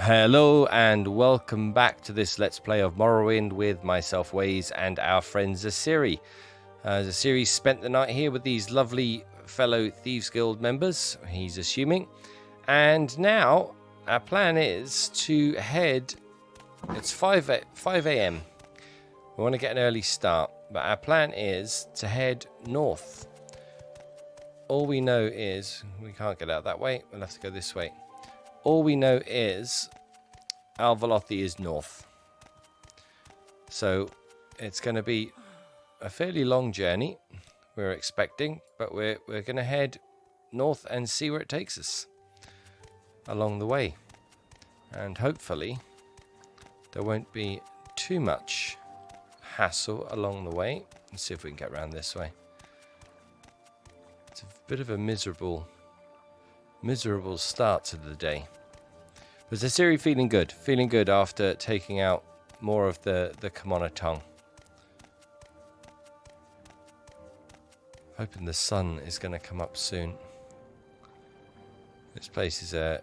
Hello and welcome back to this Let's Play of Morrowind with myself, Waze, and our friend Zasiri. Zasiri spent the night here with these lovely fellow Thieves Guild members, he's assuming. And now our plan is to head... It's 5 a.m. We want to get an early start, but our plan is to head north. All we know is... We can't get out that way, we'll have to go this way. All we know is Alvalothi is north. So it's going to be a fairly long journey, we're expecting, but we're going to head north and see where it takes us along the way. And hopefully there won't be too much hassle along the way. Let's see if we can get around this way. It's a bit of a miserable start to the day. Was Zasiri feeling good? Feeling good after taking out more of the Kamonatong. Hoping the sun is going to come up soon. This place is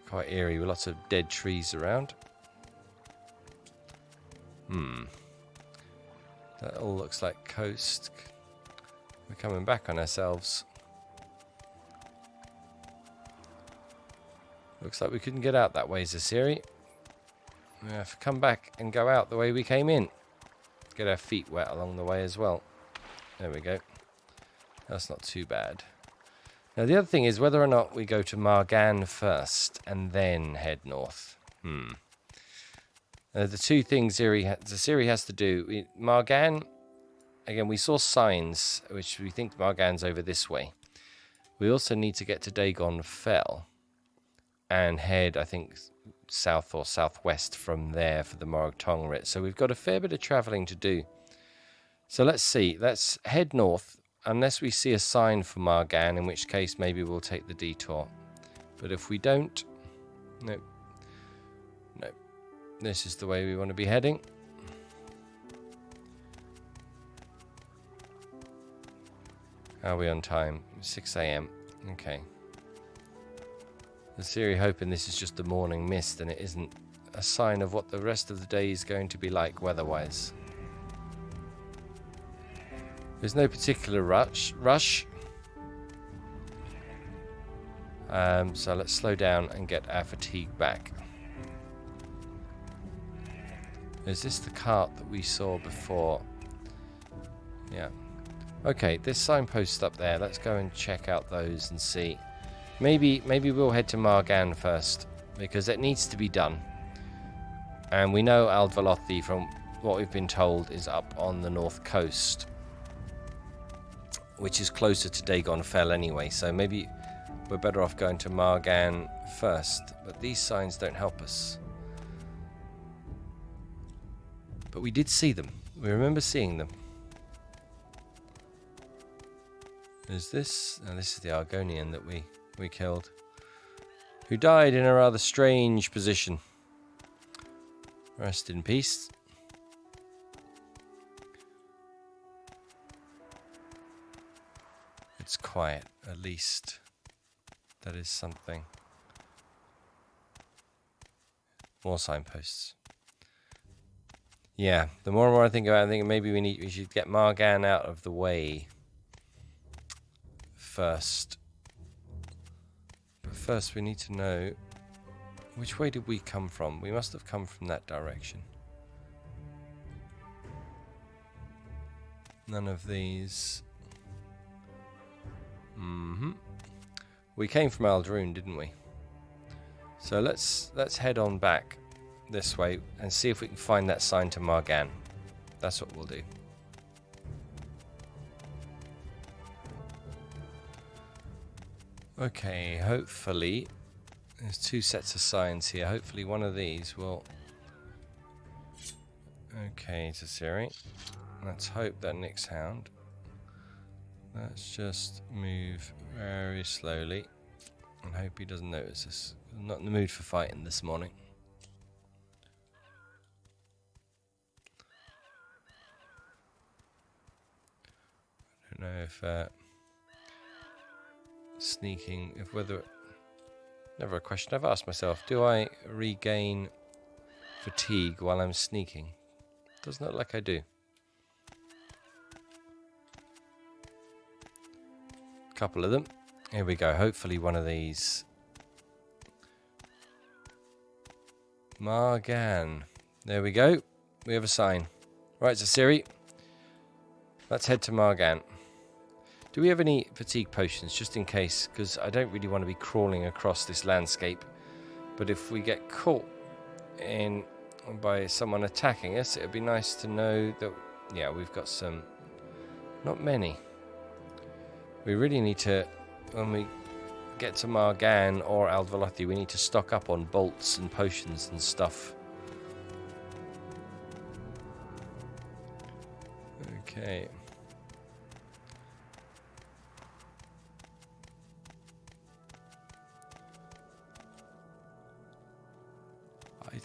quite eerie with lots of dead trees around. That all looks like coast. We're coming back on ourselves. Looks like we couldn't get out that way, Zasiri. We have to come back and go out the way we came in. Get our feet wet along the way as well. There we go. That's not too bad. Now the other thing is whether or not we go to Margan first and then head north. The two things Zasiri has to do. Margan, again, we saw signs, which we think Margan's over this way. We also need to get to Dagon Fell and head, I think, south or southwest from there for the Morag Tongrit. So we've got a fair bit of travelling to do. So let's see. Let's head north, unless we see a sign for Margan, in which case maybe we'll take the detour. But if we don't... Nope. Nope. This is the way we want to be heading. Are we on time? 6 a.m. Okay. Zasiri hoping this is just the morning mist and it isn't a sign of what the rest of the day is going to be like weather-wise. There's no particular rush. So let's slow down and get our fatigue back. Is this the cart that we saw before? Yeah. Okay, this signpost up there. Let's go and check out those and see. Maybe we'll head to Margan first, because it needs to be done. And we know Alvalothi, from what we've been told, is up on the north coast, which is closer to Dagon Fell anyway, so maybe we're better off going to Margan first. But these signs don't help us. But we did see them. We remember seeing them. Is this? No, this is the Argonian that we killed, who died in a rather strange position. Rest in peace. It's quiet, at least. That is something. More signposts. Yeah, the more and more I think about it, I think maybe we should get Margan out of the way first. But first we need to know, which way did we come from? We must have come from that direction. None of these. We came from Aldroon, didn't we? So let's head on back this way and see if we can find that sign to Margan. That's what we'll do. Okay, hopefully there's two sets of signs here. Hopefully one of these will... Okay, Zasiri. Let's hope that Nick's Hound. Let's just move very slowly and hope he doesn't notice us. I'm not in the mood for fighting this morning. I don't know if sneaking, if whether Never a question I've asked myself. Do I regain fatigue while I'm sneaking? Doesn't look like I do. Couple of them. Here we go. Hopefully one of these. Margan. There we go. We have a sign. Right, so Siri. Let's head to Margan. Do we have any fatigue potions, just in case? Because I don't really want to be crawling across this landscape. But if we get caught in by someone attacking us, it would be nice to know that, yeah, we've got some. Not many. We really need to, when we get to Margan or Aldvalothi, we need to stock up on bolts and potions and stuff. Okay.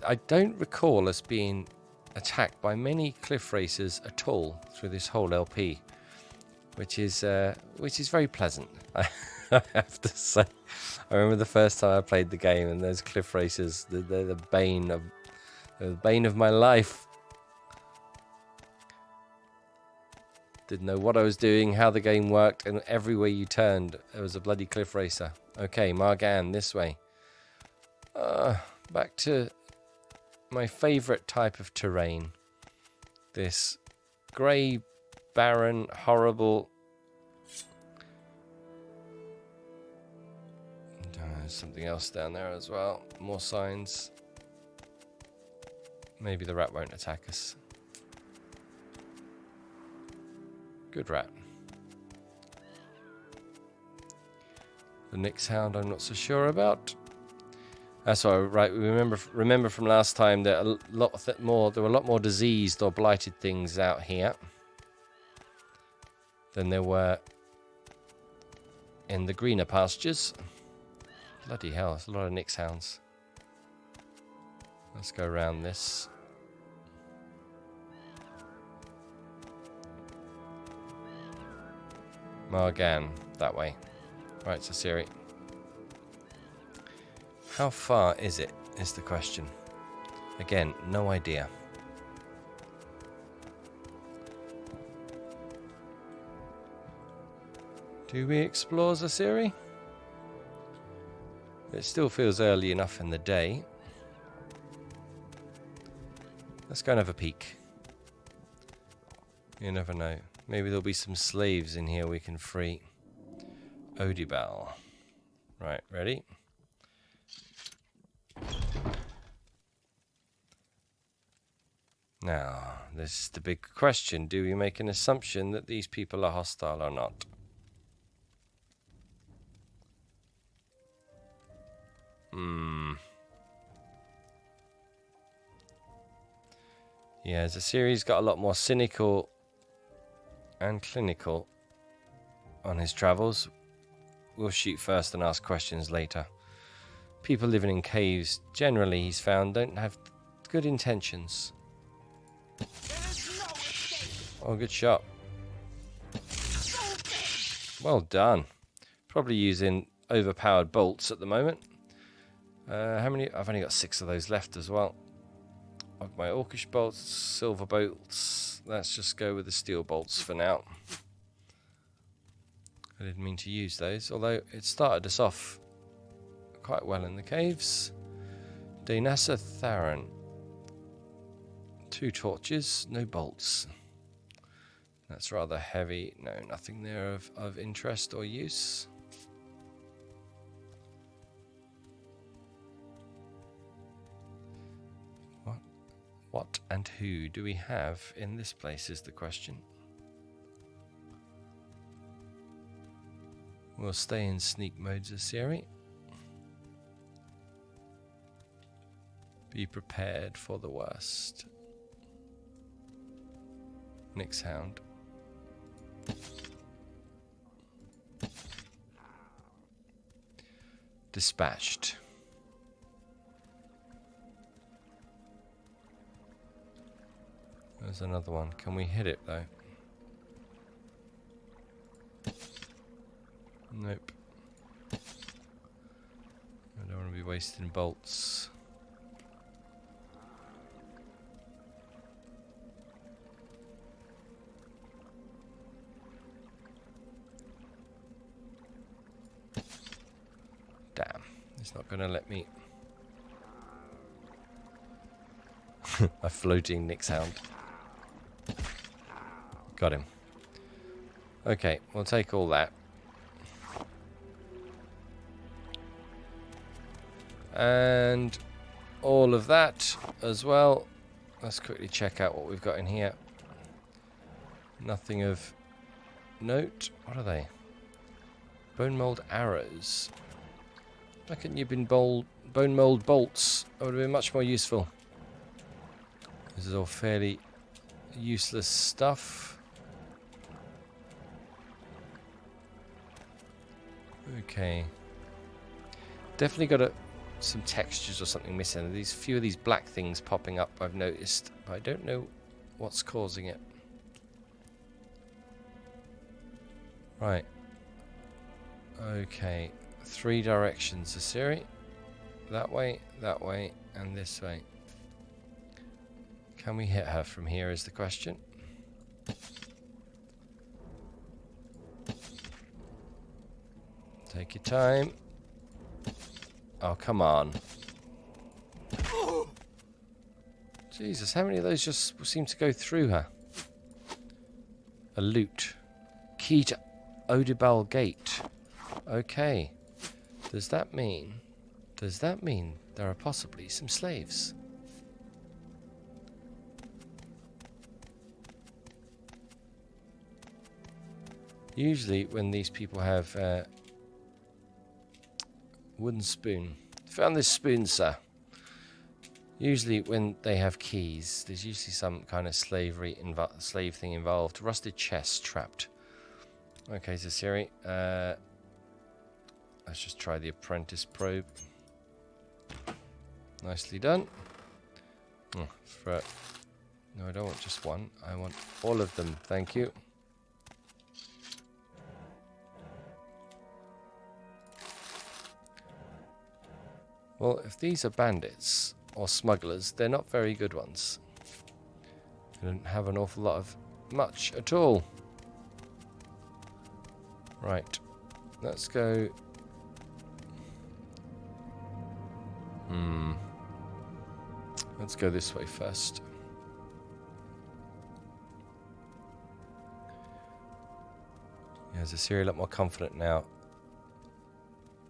I don't recall us being attacked by many cliff racers at all through this whole LP, which is very pleasant. I have to say. I remember the first time I played the game, and those cliff racers, they're the bane of my life. Didn't know what I was doing, how the game worked, and everywhere you turned, there was a bloody cliff racer. Okay, Margan, this way. Back to my favourite type of terrain. This grey, barren, horrible. There's something else down there as well. More signs. Maybe the rat won't attack us. Good rat. The Nyx hound I'm not so sure about. That's all right. We remember from last time that there were a lot more diseased or blighted things out here than there were in the greener pastures. Bloody hell, there's a lot of Nyx hounds. Let's go around this. Margan, that way. Right, so Siri. How far is it, is the question. Again, no idea. Do we explore Zasiri? It still feels early enough in the day. Let's go and have a peek. You never know. Maybe there'll be some slaves in here we can free. Odibal. Right, ready? Now, this is the big question. Do we make an assumption that these people are hostile or not? Yeah, the series got a lot more cynical and clinical on his travels. We'll shoot first and ask questions later. People living in caves, generally, he's found, don't have good intentions. Oh, good shot. Well done. Probably using overpowered bolts at the moment. How many? I've only got 6 of those left as well. Of my orcish bolts, silver bolts. Let's just go with the steel bolts for now. I didn't mean to use those, although it started us off quite well in the caves. Dainasa Tharan. 2 torches, no bolts. That's rather heavy. No, nothing there of interest or use. What and who do we have in this place is the question. We'll stay in sneak mode, Zasiri. Be prepared for the worst. Nyx hound. Dispatched. There's another one. Can we hit it though? Nope. I don't want to be wasting bolts. Damn, it's not going to let me. A floating Nick sound. Got him. Okay, we'll take all that. And all of that as well. Let's quickly check out what we've got in here. Nothing of note. What are they? Bone mold arrows. Why couldn't you have been bone mold bolts? That would have been much more useful. This is all fairly useless stuff. Okay. Definitely got some textures or something missing. These few of these black things popping up I've noticed, but I don't know what's causing it. Right. Okay. 3 directions, Asiri. That way, and this way. Can we hit her from here is the question. Take your time. Oh, come on. Jesus, how many of those just seem to go through her? A loot. Key to Odibal Gate. Okay. Does that mean there are possibly some slaves? Usually when these people have wooden spoon. Found this spoon, sir. Usually when they have keys, there's usually some kind of slave thing involved. Rusted chest trapped. Okay, so Siri, let's just try the apprentice probe. Nicely done. Oh, no, I don't want just one. I want all of them. Thank you. Well, if these are bandits or smugglers, they're not very good ones. They don't have an awful lot of much at all. Right. Let's go. Let's go this way first. Yeah, there's Asiri a lot more confident now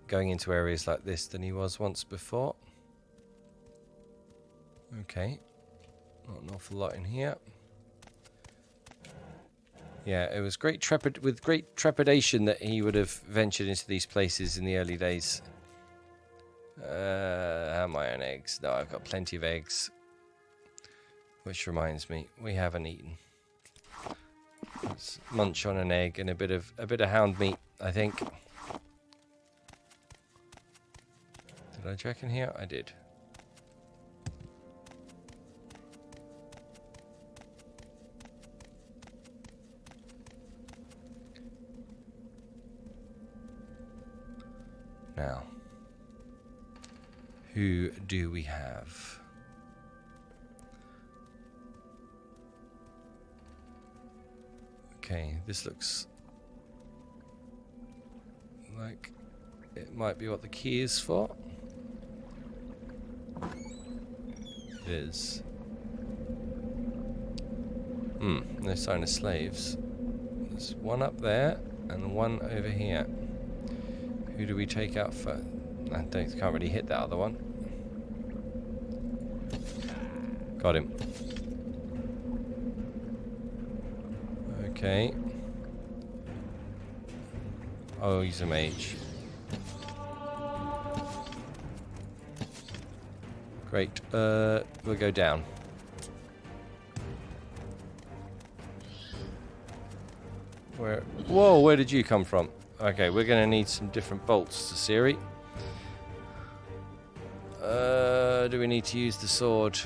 going into areas like this than he was once before. Okay. Not an awful lot in here. Yeah, it was with great trepidation that he would have ventured into these places in the early days. How am I on eggs? No, I've got plenty of eggs. Which reminds me, we haven't eaten. Let's munch on an egg and a bit of hound meat, I think. Did I check in here? I did. Now, who do we have? Okay, this looks like it might be what the key is for. It is. No sign of slaves. There's one up there and one over here. Who do we take out first? I can't really hit that other one. Got him. Okay. Oh, he's a mage. Great. We'll go down. Whoa, where did you come from? Okay, we're going to need some different bolts to Siri. Do we need to use the sword?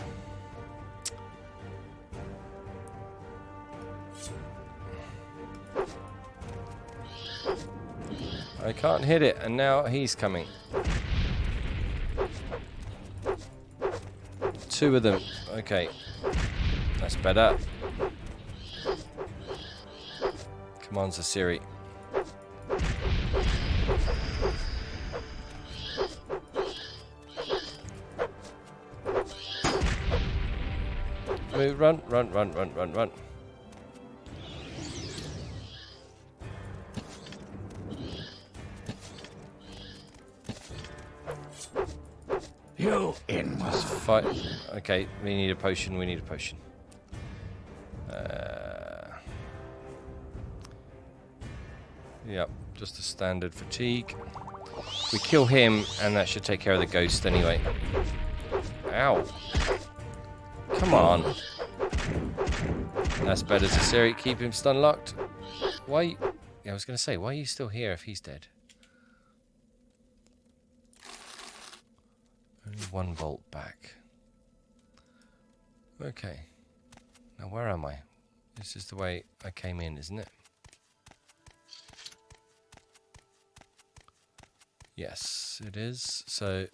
I can't hit it, and now he's coming. 2 of them. Okay. That's better. Come on, Zasiri. Move, run, run, run, run, run, run. You in Just fight. Okay, we need a potion, we need a potion. Yep, just a standard fatigue. We kill him, and that should take care of the ghost anyway. Ow. Come on. That's better, Zasiri. Keep him stun locked. Why? Yeah, I was going to say, why are you still here if he's dead? Only 1 bolt back. Okay. Now, where am I? This is the way I came in, isn't it? Yes, it is. So,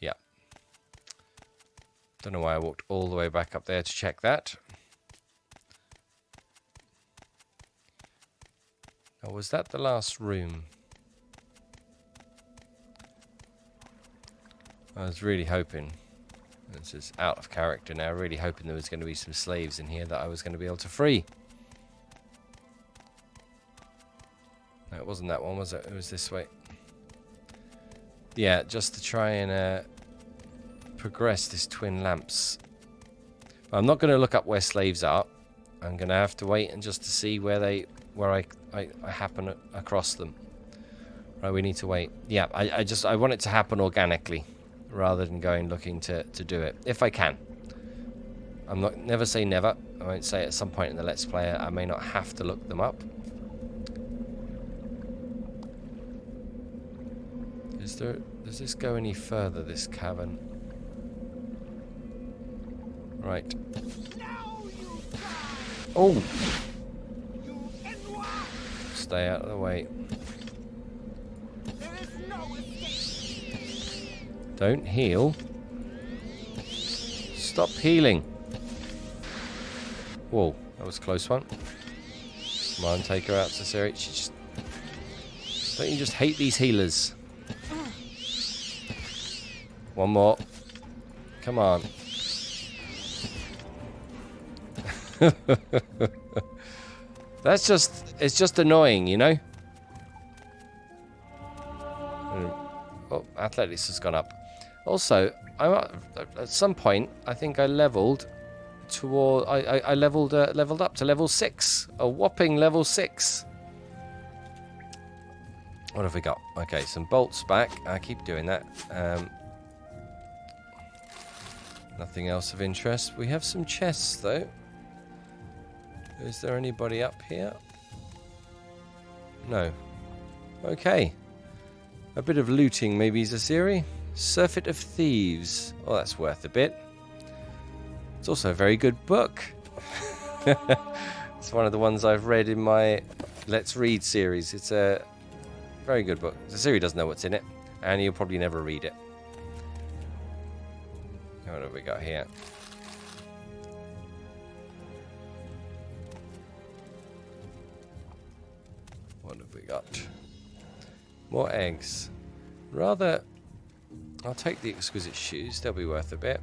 yeah. Don't know why I walked all the way back up there to check that. Oh, was that the last room? I was really hoping, this is out of character now, really hoping there was going to be some slaves in here that I was going to be able to free. No, it wasn't that one, was it? It was this way. Yeah, just to try and progress this twin lamps. I'm not going to look up where slaves are. I'm going to have to wait and just to see where I happen across them. Right, we need to wait. Yeah, I want it to happen organically rather than going looking to do it if I can. I'm not never say never. I won't say at some point in the Let's Play I may not have to look them up. Does this go any further, this cavern? Right. Oh! Stay out of the way. Don't heal. Stop healing. Whoa, that was a close one. Come on, take her out, Zasiri. Don't you just hate these healers? One more. Come on. It's just annoying, you know? Oh, athletics has gone up. Also, at some point, I think I leveled toward. I leveled up to level 6, a whopping level 6. What have we got? Okay, some bolts back. I keep doing that. Nothing else of interest. We have some chests though. Is there anybody up here? No. Okay. A bit of looting, maybe, Zasiri. Surfeit of Thieves. Oh, that's worth a bit. It's also a very good book. It's one of the ones I've read in my Let's Read series. It's a very good book. Zasiri doesn't know what's in it, and you'll probably never read it. What have we got here? What have we got? More eggs. Rather, I'll take the exquisite shoes. They'll be worth a bit.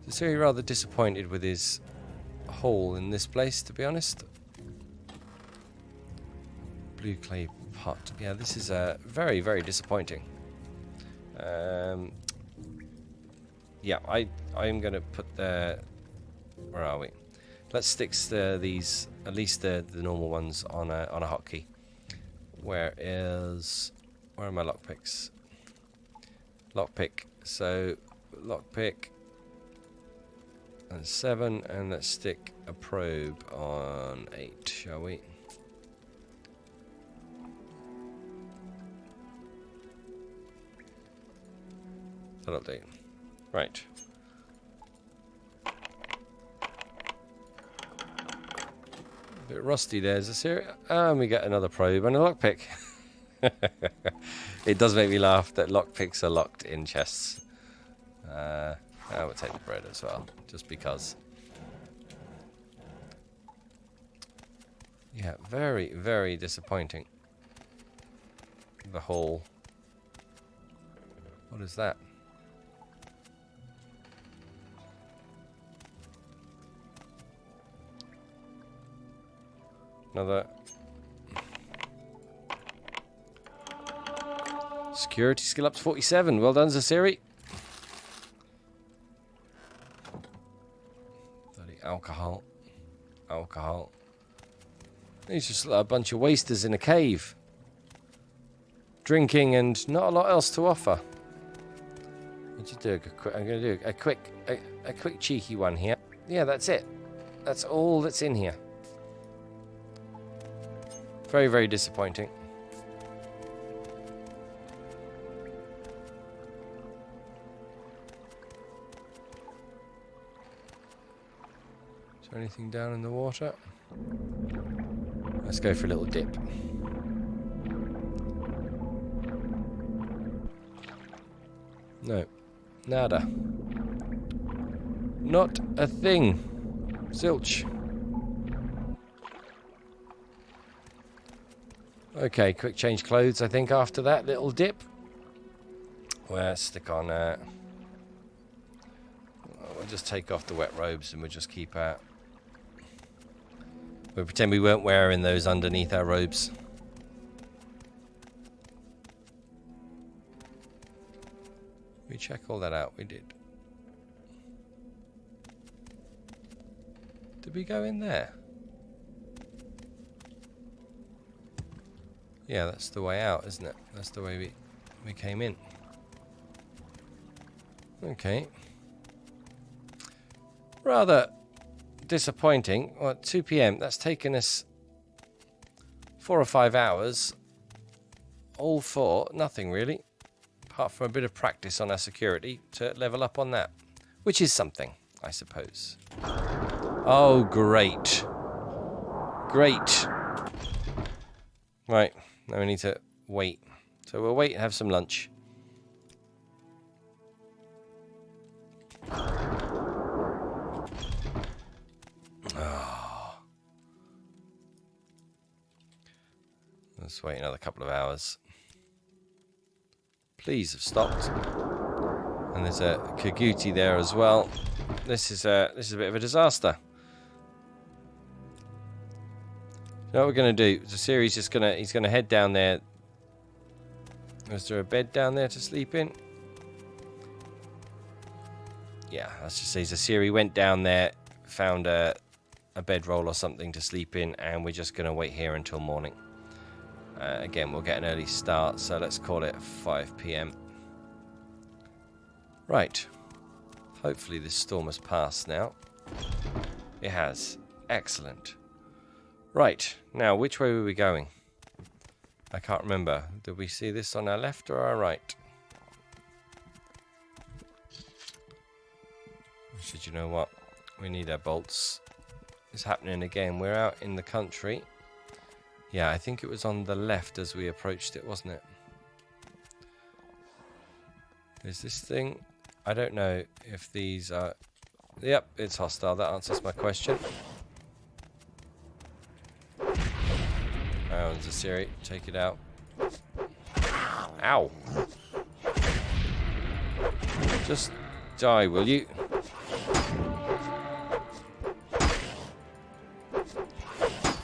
Zasiri rather disappointed with his hole in this place, to be honest. Blue clay pot. Yeah, this is very, very disappointing. Yeah, I'm going to put the... Where are we? Let's stick these, at least the normal ones, on a hotkey. Where are my lockpicks? Lockpick. So, lockpick. And 7, and let's stick a probe on 8, shall we? That'll do. Right. A bit rusty there, Zasiri. And we get another probe and a lockpick. It does make me laugh that lockpicks are locked in chests. I will take the bread as well, just because. Yeah, very, very disappointing. The whole... What is that? Another... Security skill up to 47. Well done, Zasiri. Bloody alcohol. Alcohol. These just a bunch of wasters in a cave. Drinking and not a lot else to offer. What'd you do? I'm going to do a quick cheeky one here. Yeah, that's it. That's all that's in here. Very, very disappointing. Is there anything down in the water? Let's go for a little dip. No. Nada. Not a thing. Zilch. Okay, quick change clothes, I think, after that little dip. Well, stick on... we'll just take off the wet robes and we'll just keep out... We'll pretend we weren't wearing those underneath our robes. We check all that out. We did. Did we go in there? Yeah, that's the way out, isn't it? That's the way we came in. Okay. Rather disappointing. Well, 2 PM. That's taken us 4 or 5 hours. All for nothing, really. Apart from a bit of practice on our security to level up on that. Which is something, I suppose. Oh, great. Great. Right. Now we need to wait. So we'll wait and have some lunch. Oh. Let's wait another couple of hours. Please have stopped. And there's a Kaguti there as well. This is a bit of a disaster. You know what we're gonna do? The series he's gonna head down there. Is there a bed down there to sleep in? Yeah, let's just say Zasiri went down there, found a bedroll or something to sleep in, and we're just gonna wait here until morning. Again, we'll get an early start, so let's call it 5 PM. Right. Hopefully this storm has passed now. It has. Excellent. Right, now which way were we going? I can't remember. Did we see this on our left or our right? Should you know what? We need our bolts. It's happening again. We're out in the country. Yeah, I think it was on the left as we approached it, wasn't it? Is this thing? I don't know if these are... Yep, it's hostile. That answers my question. Oh, Zasiri, take it out. Ow! Just die, will you?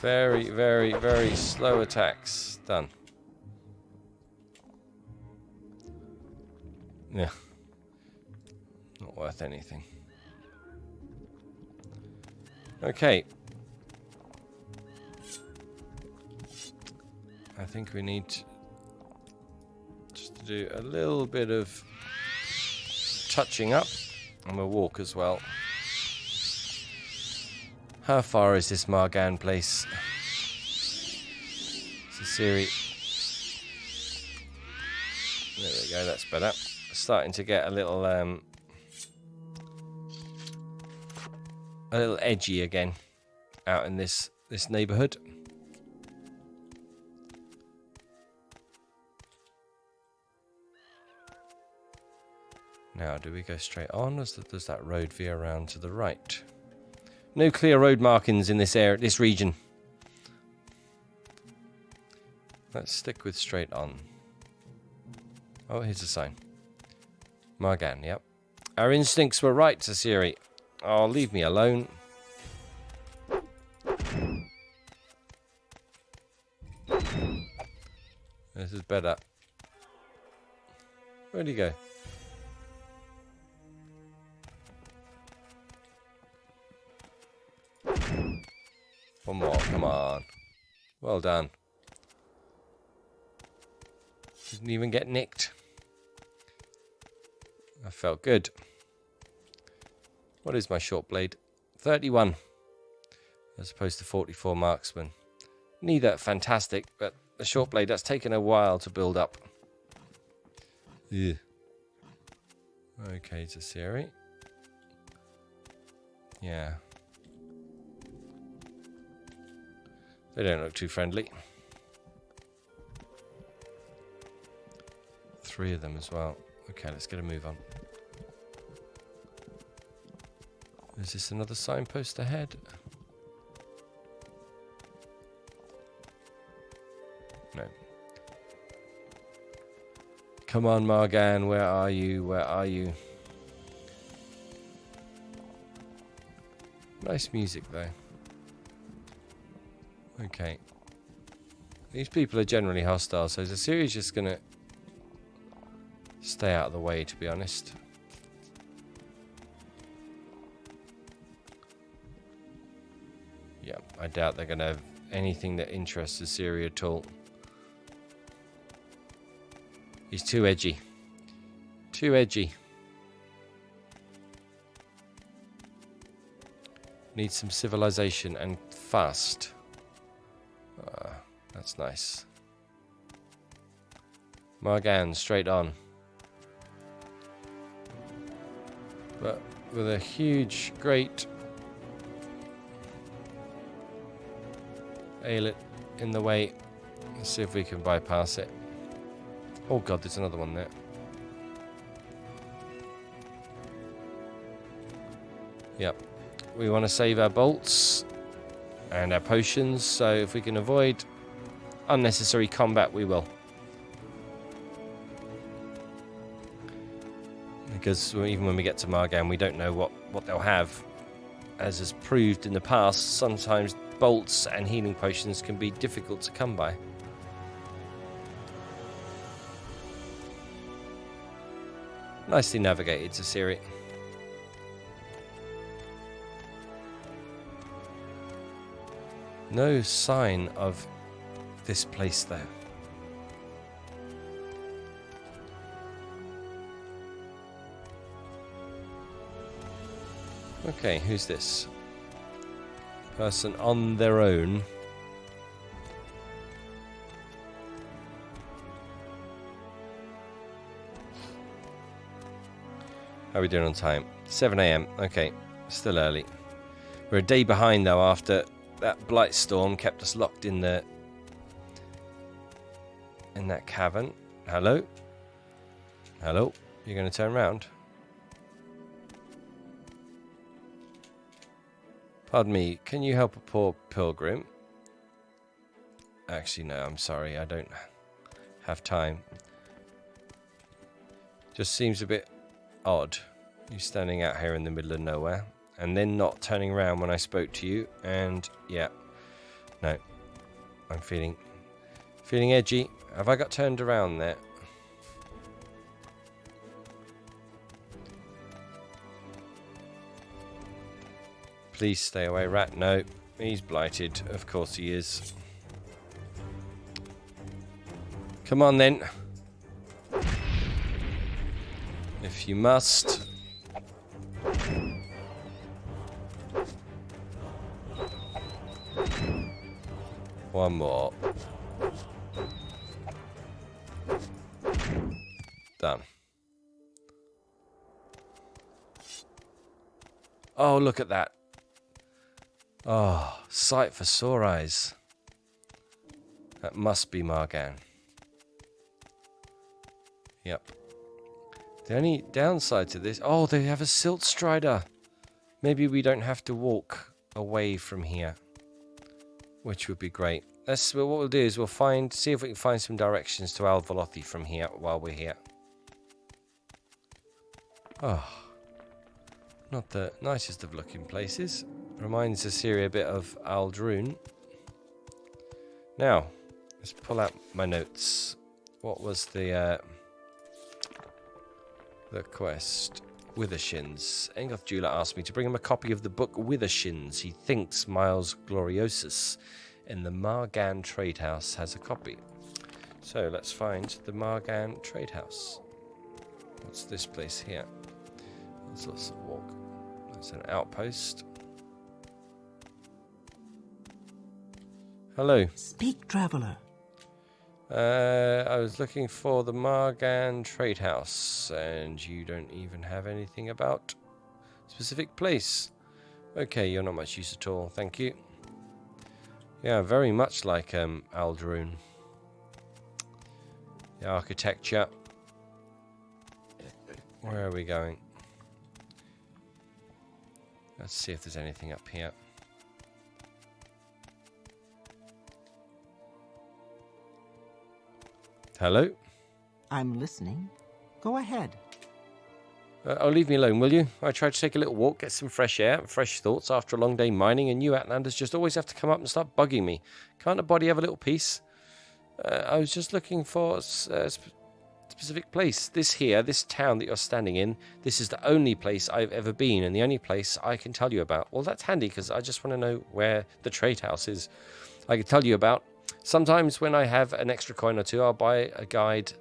Very, very, very slow attacks. Done. Yeah. Not worth anything. Okay. I think we need just to do a little bit of touching up, and we'll walk as well. How far is this Margan place? Zasiri. There we go, that's better. Starting to get a little edgy again out in this neighborhood. Now, do we go straight on, or does that road veer around to the right? No clear road markings in this area, this region. Let's stick with straight on. Oh, here's a sign. Margan, yep. Our instincts were right, Sasiri. Oh, leave me alone. This is better. Where'd he go? One more, come on. Well done. Didn't even get nicked. I felt good. What is my short blade? 31. As opposed to 44 marksman. Neither fantastic, but the short blade, that's taken a while to build up. Yeah. Okay, Zasiri. Yeah. They don't look too friendly. 3 of them as well. Okay, let's get a move on. Is this another signpost ahead? No. Come on, Margan, where are you? Where are you? Nice music, though. Okay. These people are generally hostile, so Zasiri's just gonna stay out of the way, to be honest. Yeah, I doubt they're gonna have anything that interests Zasiri at all. He's too edgy. Too edgy. Needs some civilization and fast. That's nice. Margan, straight on. But with a huge, great Aillet in the way. Let's see if we can bypass it. Oh god, there's another one there. Yep. We want to save our bolts and our potions, so if we can avoid unnecessary combat, we will. Because even when we get to Margan, we don't know what they'll have. As is proved in the past, sometimes bolts and healing potions can be difficult to come by. Nicely navigated, Zasiri. No sign of this place there. Okay, who's this? Person on their own. How are we doing on time? 7 AM. Okay, still early. We're a day behind though after that blight storm kept us locked in that cavern. Hello? Hello? You're going to turn around? Pardon me, can you help a poor pilgrim? Actually, no, I'm sorry, I don't have time. Just seems a bit odd. You standing out here in the middle of nowhere and then not turning around when I spoke to you, and yeah, no, I'm feeling edgy. Have I got turned around there? Please stay away, rat. No, he's blighted. Of course he is. Come on then. If you must. One more. Done. Oh, look at that. Oh, sight for sore eyes. That must be Margan. Yep. The only downside to this... Oh, they have a silt strider. Maybe we don't have to walk away from here, which would be great. What we'll do is we'll see if we can find some directions to Al Velothi from here while we're here. Oh, not the nicest of looking places. Reminds Assyria a bit of Aldrune. Now, let's pull out my notes. What was the quest? Withershins. Engoth Jeweler asked me to bring him a copy of the book Withershins. He thinks Miles Gloriosus in the Margan Trade House has a copy. So let's find the Margan Trade House. What's this place here? Let's walk. That's an outpost. Hello. Speak, traveler. I was looking for the Margan Trade House, and you don't even have anything about specific place. Okay, you're not much use at all. Thank you. Yeah, very much like Aldrune. The architecture. Where are we going? Let's see if there's anything up here. Hello? I'm listening. Go ahead. Oh, leave me alone, will you? I tried to take a little walk, get some fresh air and fresh thoughts after a long day mining, and you Outlanders just always have to come up and start bugging me. Can't a body have a little peace? I was just looking for a specific place. This town that you're standing in, this is the only place I've ever been, and the only place I can tell you about. Well, that's handy, because I just want to know where the trade house is. I can tell you about. Sometimes when I have an extra coin or two, I'll buy a guide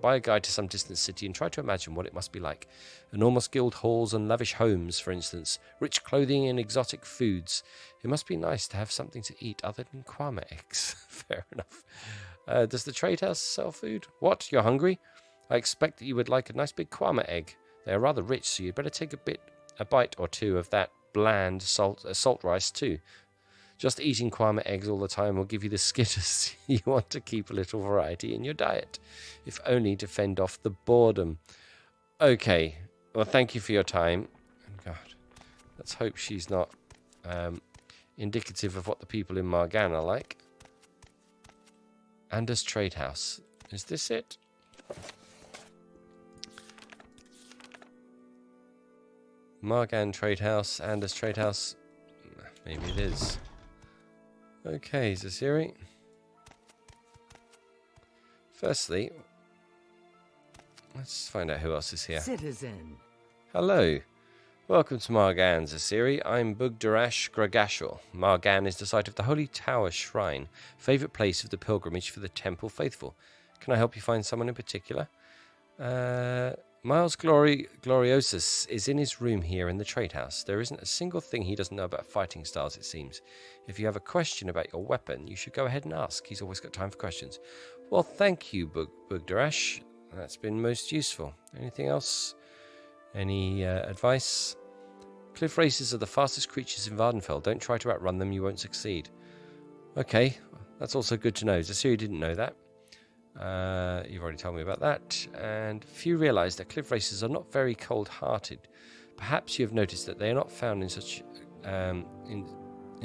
to some distant city and try to imagine what it must be like. Enormous guild halls and lavish homes, for instance. Rich clothing and exotic foods. It must be nice to have something to eat other than kwama eggs. Fair enough. Does the trade house sell food? What? You're hungry? I expect that you would like a nice big kwama egg. They are rather rich, so you'd better take a bite or two of that bland salt rice too. Just eating kwama eggs all the time will give you the skitters. You want to keep a little variety in your diet, if only to fend off the boredom. Okay, well, thank you for your time. God, let's hope she's not indicative of what the people in Margan are like. Anders Trade House. Is this it? Margan Trade House, Anders Trade House. Maybe it is. Okay, Zasiri. Firstly, let's find out who else is here. Citizen. Hello. Welcome to Margan, Zasiri. I'm Bugdarash Gragashor. Margan is the site of the Holy Tower Shrine, favourite place of the pilgrimage for the Temple Faithful. Can I help you find someone in particular? Miles Gloriosus is in his room here in the trade house. There isn't a single thing he doesn't know about fighting styles, it seems. If you have a question about your weapon, you should go ahead and ask. He's always got time for questions. Well, thank you, Bugdarash. That's been most useful. Anything else? Any advice? Cliff races are the fastest creatures in Vardenfell. Don't try to outrun them, you won't succeed. Okay, that's also good to know. Zasiri didn't know that. You've already told me about that. And few realise that cliff racers are not very cold-hearted. Perhaps you have noticed that they are not found in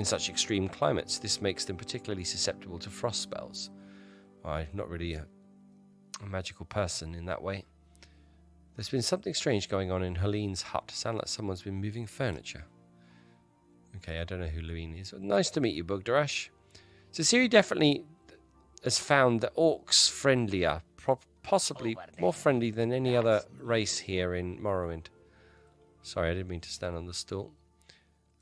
such extreme climates. This makes them particularly susceptible to frost spells. I'm not really a magical person in that way. There's been something strange going on in Helene's hut. Sound like someone's been moving furniture. Okay, I don't know who Helene is. Nice to meet you, Bugdarash. So Ciri definitely has found the orcs friendlier, possibly more friendly than any other race here in Morrowind. Sorry, I didn't mean to stand on the stool.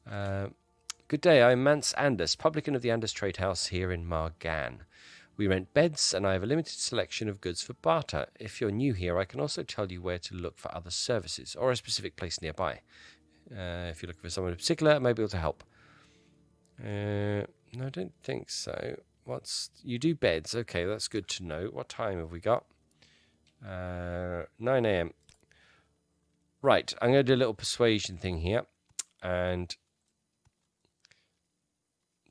Good day, I'm Mance Anders, publican of the Anders Trade House here in Margan. We rent beds, and I have a limited selection of goods for barter. If you're new here, I can also tell you where to look for other services, or a specific place nearby. If you're looking for someone in particular, I may be able to help. No, I don't think so. You do beds? Okay, that's good to know. What time have we got? 9 a.m. Right, I'm going to do a little persuasion thing here. And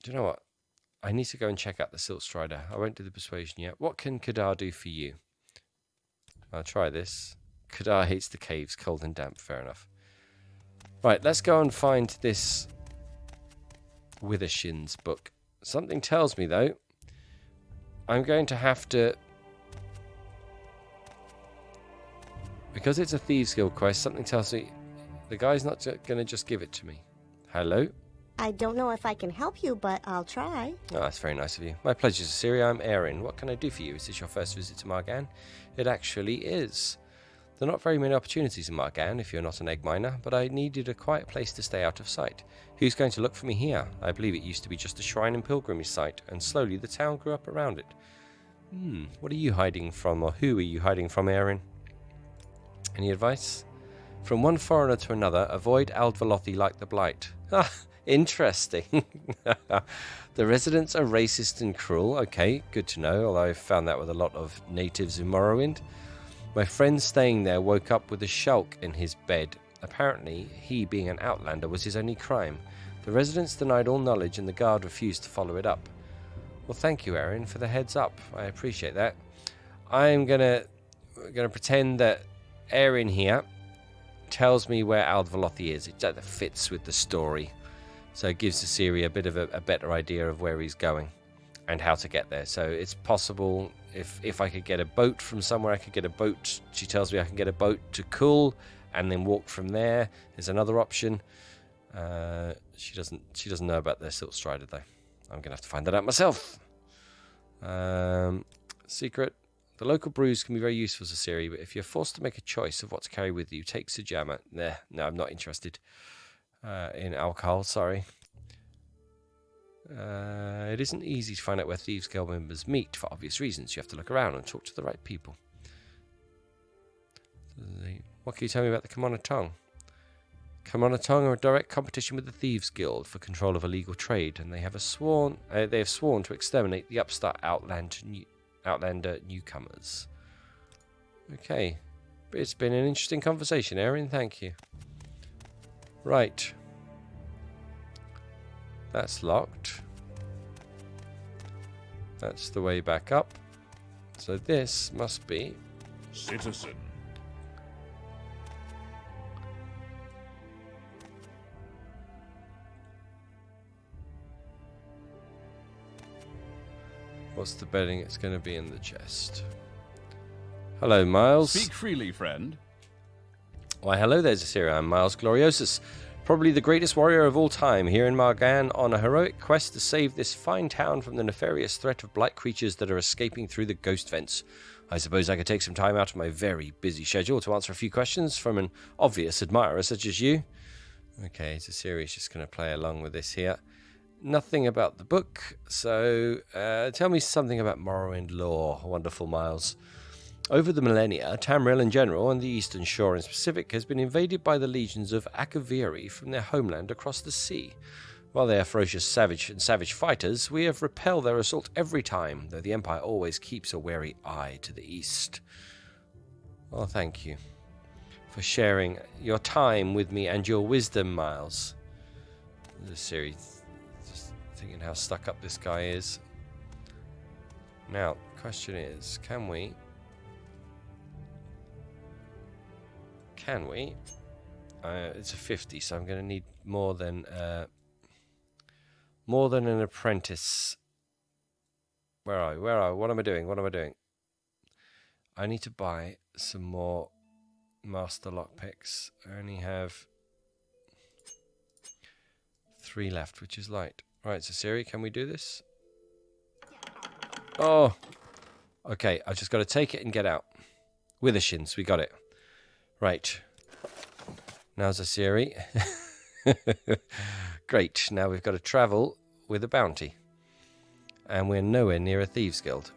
do you know what? I need to go and check out the Silt Strider. I won't do the persuasion yet. What can Kadar do for you? I'll try this. Kadar hates the caves, cold and damp. Fair enough. Right, let's go and find this Withershins book. Something tells me, though, I'm going to have to... Because it's a Thieves Guild quest, something tells me the guy's not going to just give it to me. Hello? I don't know if I can help you, but I'll try. Oh, that's very nice of you. My pleasure, Cecilia. I'm Erin. What can I do for you? Is this your first visit to Margan? It actually is. There are not very many opportunities in Margan if you're not an egg miner, but I needed a quiet place to stay out of sight. Who's going to look for me here? I believe it used to be just a shrine and pilgrimage site, and slowly the town grew up around it. What are you hiding from, or who are you hiding from, Erin? Any advice? From one foreigner to another, avoid Aldvelothi like the Blight. Ah, interesting. The residents are racist and cruel. Okay, good to know, although I've found that with a lot of natives in Morrowind. My friend staying there woke up with a shulk in his bed. Apparently, he being an outlander was his only crime. The residents denied all knowledge and the guard refused to follow it up. Well, thank you, Erin, for the heads up. I appreciate that. I'm gonna pretend that Erin here tells me where Aldvelothi is. That fits with the story. So it gives Assyria a bit of a better idea of where he's going and how to get there. So it's possible if I could get a boat from somewhere, I could get a boat. She tells me I can get a boat to Kull and then walk from there. There's another option. She doesn't know about the Silt Strider though. I'm gonna have to find that out myself. Secret. The local brews can be very useful to Siri, but if you're forced to make a choice of what to carry with you, take Sujama. Nah, no, I'm not interested in alcohol, sorry. It isn't easy to find out where Thieves Guild members meet for obvious reasons. You have to look around and talk to the right people. What can you tell me about the Kamona Tong? Kamona Tong are a direct competition with the Thieves Guild for control of illegal trade, and they have sworn to exterminate the upstart Outlander newcomers. Okay. It's been an interesting conversation, Erin. Thank you. Right. That's locked. That's the way back up. So this must be... Citizen. What's the betting it's going to be in the chest? Hello, Miles. Speak freely, friend. Why, hello there, Zasira. I'm Miles Gloriosus, probably the greatest warrior of all time, here in Margan on a heroic quest to save this fine town from the nefarious threat of blight creatures that are escaping through the ghost vents. I suppose I could take some time out of my very busy schedule to answer a few questions from an obvious admirer such as you. Okay, Zasira is just going to play along with this here. Nothing about the book, so tell me something about Morrowind lore, wonderful Miles. Over the millennia, Tamriel in general, and the Eastern Shore in specific, has been invaded by the legions of Akaviri from their homeland across the sea. While they are ferocious savage fighters, we have repelled their assault every time, though the Empire always keeps a wary eye to the east. Well, thank you for sharing your time with me and your wisdom, Miles. The series... thinking how stuck up this guy is. Now, question is, can we? It's a 50, so I'm going to need more than an apprentice. Where are we? What am I doing? I need to buy some more master lockpicks. I only have 3 left, which is light. Right, so Siri, can we do this? Oh! Okay, I've just got to take it and get out. Withershins, we got it. Right. Now's a Siri. Great, now we've got to travel with a bounty. And we're nowhere near a Thieves Guild.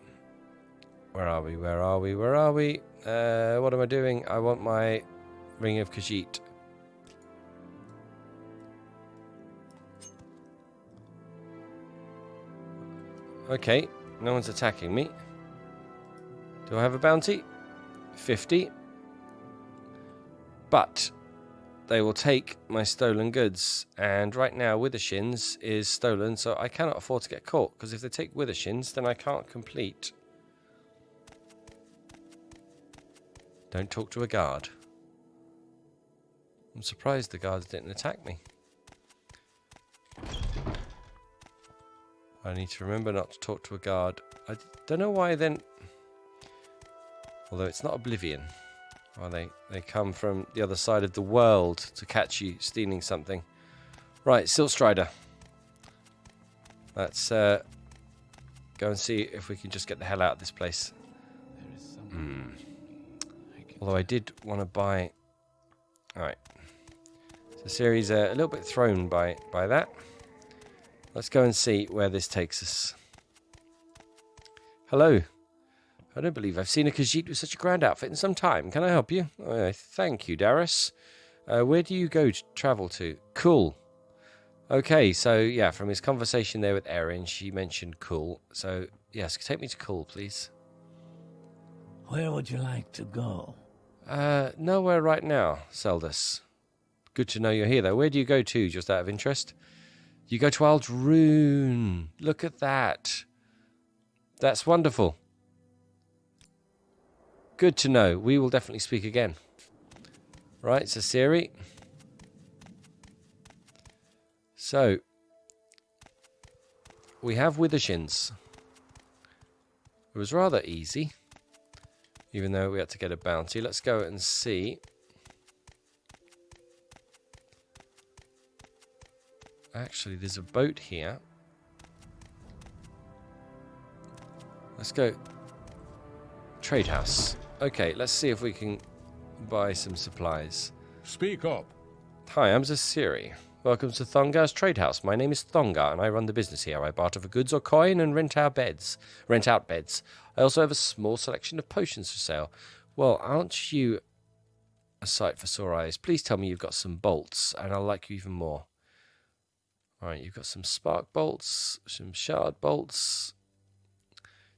Where are we? What am I doing? I want my Ring of Khajiit. Okay, no one's attacking me. Do I have a bounty? 50. But they will take my stolen goods. And right now, Withershins is stolen, so I cannot afford to get caught. Because if they take Withershins, then I can't complete. Don't talk to a guard. I'm surprised the guards didn't attack me. I need to remember not to talk to a guard. I don't know why then... Although it's not Oblivion. Well, they come from the other side of the world to catch you stealing something. Right, Silt Strider. Let's go and see if we can just get the hell out of this place. Although I did want to buy... Alright. So Siri's a little bit thrown by that. Let's go and see where this takes us. Hello. I don't believe I've seen a Khajiit with such a grand outfit in some time. Can I help you? Oh, thank you, Darius. Where do you go to travel to? Cool. Okay, so yeah, from his conversation there with Erin, she mentioned Cool. So yes, take me to Cool, please. Where would you like to go? Nowhere right now, Seldus. Good to know you're here, though. Where do you go to, just out of interest? You go to Aldrune. Look at that. That's wonderful. Good to know. We will definitely speak again. Right, so Siri. So, we have Withershins. It was rather easy, even though we had to get a bounty. Let's go and see. Actually, there's a boat here. Let's go. Trade house. Okay, let's see if we can buy some supplies. Speak up. Hi, I'm Zasiri. Welcome to Thongar's Trade House. My name is Thongar, and I run the business here. I barter for goods or coin and rent out beds. I also have a small selection of potions for sale. Well, aren't you a sight for sore eyes? Please tell me you've got some bolts, and I'll like you even more. Alright, you've got some spark bolts, some shard bolts,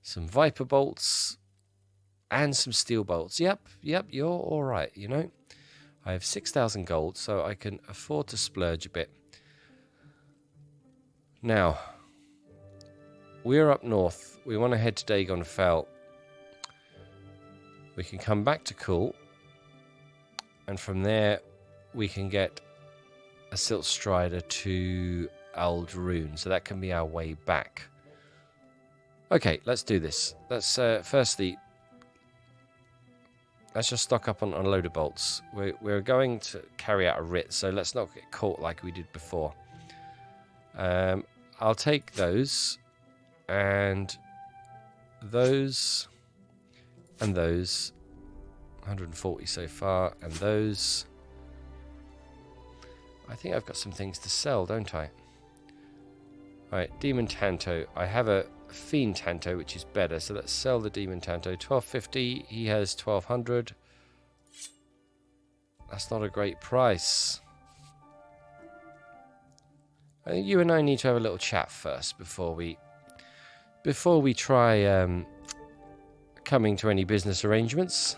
some viper bolts, and some steel bolts. Yep, you're alright, you know. I have 6,000 gold, so I can afford to splurge a bit. Now, we're up north. We want to head to Dagon Fell. We can come back to Cool, and from there we can get a Silt Strider to Aldrune, so that can be our way back. Okay, let's do this. Let's firstly, let's just stock up on a load of bolts. We're going to carry out a writ, so let's not get caught like we did before. I'll take those, and those, and those. 140 so far, and those. I think I've got some things to sell, don't I? Right, Demon Tanto. I have a Fiend Tanto, which is better, so let's sell the Demon Tanto. 1250, he has 1200. That's not a great price. I think you and I need to have a little chat first before we try coming to any business arrangements.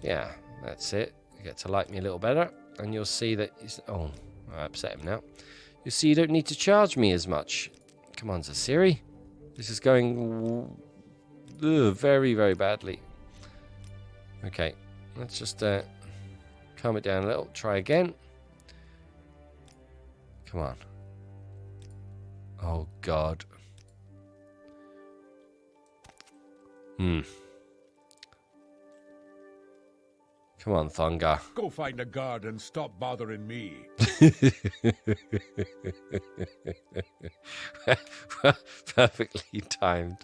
Yeah, that's it. You get to like me a little better. And you'll see that... Oh, I upset him now. You'll see you don't need to charge me as much. Come on, Zasiri. This is going very, very badly. Okay, let's just calm it down a little. Try again. Come on. Oh, God. Come on, Thongar. Go find a guard and stop bothering me. Perfectly timed.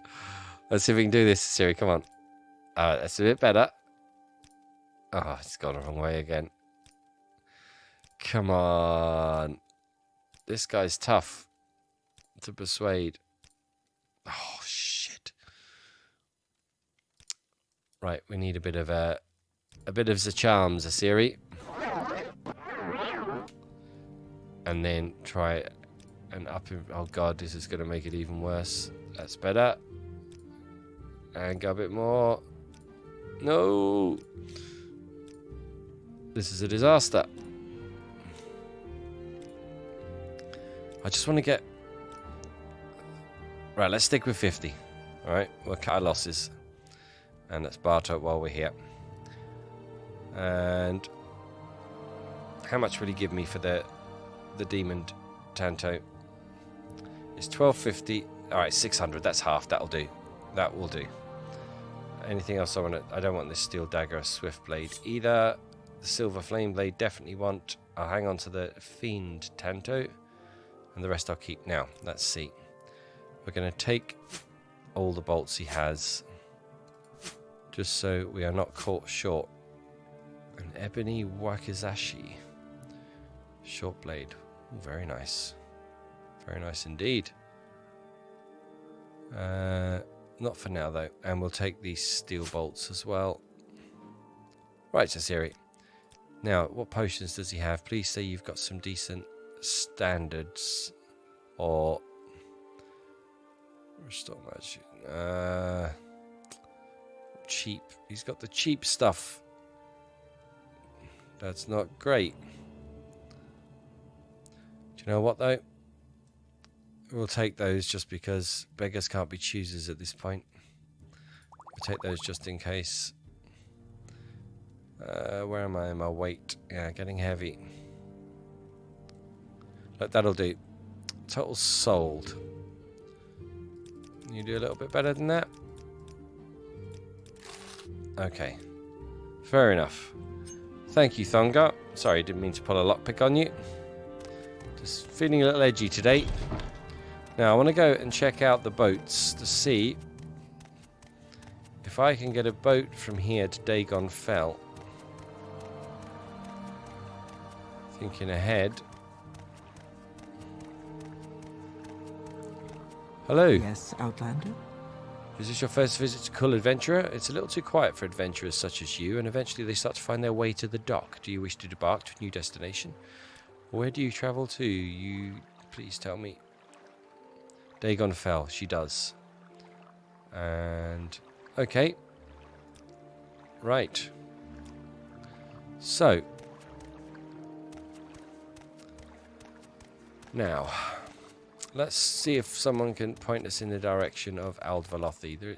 Let's see if we can do this, Siri. Come on. That's a bit better. Oh, it's gone the wrong way again. Come on. This guy's tough to persuade. Oh, shit. Right, we need a bit of the charm, Zasiri. And then try and up him. Oh god, this is going to make it even worse. That's better. And go a bit more. No! This is a disaster. I just want to get... Right, let's stick with 50. Alright, we'll cut our losses. And let's barter while we're here. And how much will he give me for the demon Tanto? It's 1250. All right, 600. That's half. That'll do. That will do. Anything else I want? I don't want this steel dagger or swift blade either. The silver flame blade definitely want. I'll hang on to the fiend Tanto, and the rest I'll keep. Now let's see. We're going to take all the bolts he has, just so we are not caught short. An ebony wakizashi. Short blade. Ooh, very nice. Very nice indeed. Not for now though. And we'll take these steel bolts as well. Right, so Siri. Now, what potions does he have? Please say you've got some decent standards. Or restore magic. Cheap. He's got the cheap stuff. That's not great. Do you know what though? We'll take those just because beggars can't be choosers at this point. We'll take those just in case. Where am I in my weight? Yeah, getting heavy. Look, that'll do. Total sold. You do a little bit better than that? Okay. Fair enough. Thank you, Thonga. Sorry, didn't mean to pull a lockpick on you. Just feeling a little edgy today. Now, I want to go and check out the boats to see if I can get a boat from here to Dagon Fell. Thinking ahead. Hello. Yes, Outlander? Is this your first visit to Cool Adventurer? It's a little too quiet for adventurers such as you, and eventually they start to find their way to the dock. Do you wish to depart to a new destination? Where do you travel to? You please tell me. Dagon Fell. She does. And okay. Right. So now let's see if someone can point us in the direction of Aldvalothi.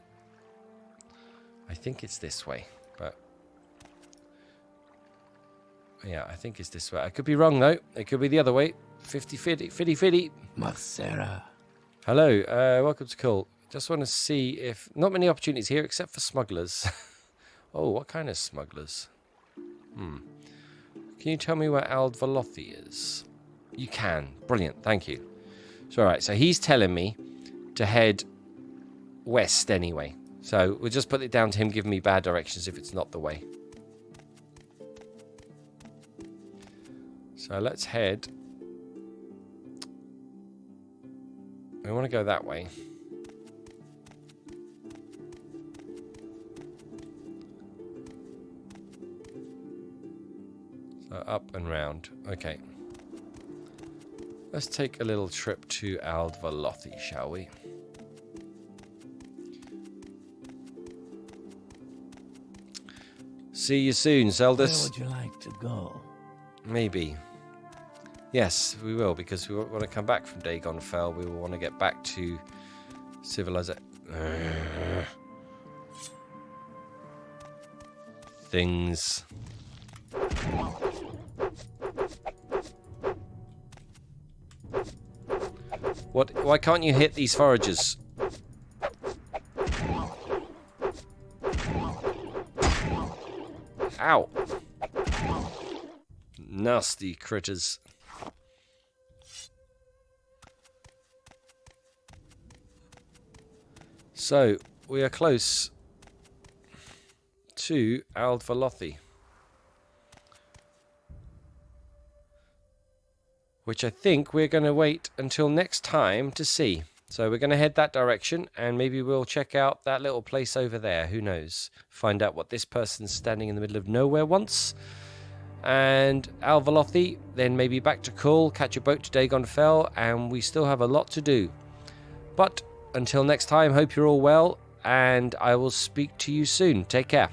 I think it's this way, but yeah, I think it's this way. I could be wrong though. It could be the other way. 50-50. Marcera. Hello, welcome to Cool. Just want to see if not many opportunities here except for smugglers. Oh, what kind of smugglers? Can you tell me where Aldvalothi is? You can. Brilliant. Thank you. So, all right. So he's telling me to head west anyway. So we'll just put it down to him giving me bad directions if it's not the way. So let's head. We want to go that way. So up and round. Okay. Let's take a little trip to Aldvalothi, shall we? See you soon, Zeldus. Where would you like to go? Maybe. Yes, we will, because we want to come back from Dagon Fell. We will want to get back to civilization. Things. What? Why can't you hit these foragers? Ow! Nasty critters. So, we are close to Aldvalothi, which I think we're going to wait until next time to see. So we're going to head that direction, and maybe we'll check out that little place over there. Who knows? Find out what this person standing in the middle of nowhere wants. And Aldvalothi, then maybe back to Cool, catch a boat to Dagon Fell, and we still have a lot to do. But until next time, hope you're all well, and I will speak to you soon. Take care.